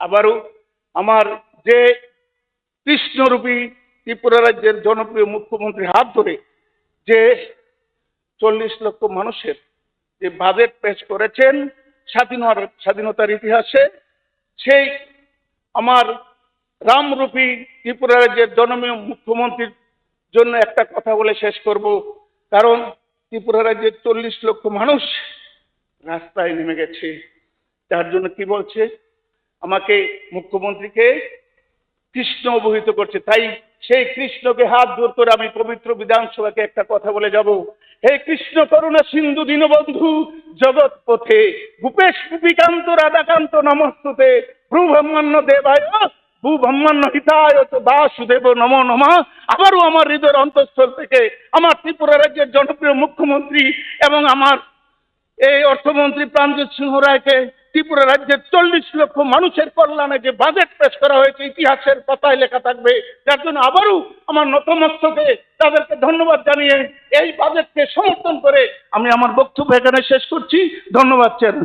আবারও আমার যে কৃষ্ণরূপী ত্রিপুরা রাজ্যের জনপ্রিয় মুখ্যমন্ত্রীর হাত ধরে যে 40 লক্ষ মানুষের যে বাজেট পেশ করেছেন স্বাধীনতার ইতিহাসে, সেই আমার রামরূপী ত্রিপুরা রাজ্যের জনপ্রিয় মুখ্যমন্ত্রীর জন্য একটা কথা বলে শেষ করব। কারণ ত্রিপুরা রাজ্যের 40 লক্ষ মানুষ রাস্তায় নেমে গেছে। তার জন্য কি বলছে, আমাকে মুখ্যমন্ত্রীকে কৃষ্ণ অবহিত করছে। তাই সেই কৃষ্ণকে হাত জোর করে আমি পবিত্র বিধানসভাকে একটা কথা বলে যাব। হে কৃষ্ণ করুণা সিন্ধু দীনবন্ধু জগৎ পথে ভূপেশ গোপীকান্ত রাধাকান্ত নমস্তুতে ভ্রুব্রহ্মণ্য দেবায় ভূব্রহ্মণ্য হিতায় বাসুদেব নমো নমঃ। আবারও আমার হৃদয়ের অন্তঃস্থল থেকে আমার ত্রিপুরা রাজ্যের জনপ্রিয় মুখ্যমন্ত্রী এবং আমার এই অর্থমন্ত্রী প্রাণজিৎ সিংহ রায়কে ত্রিপুরা রাজ্যের 40 লক্ষ মানুষের কল্যাণে যে বাজেট পেশ করা হয়েছে ইতিহাসের পাতায় লেখা থাকবে, যার জন্য আবারও আমার নতমস্তকে তাদেরকে ধন্যবাদ জানিয়ে এই বাজেটকে সমর্থন করে আমি আমার বক্তব্য এখানে শেষ করছি। ধন্যবাদ চেয়ারম্যান।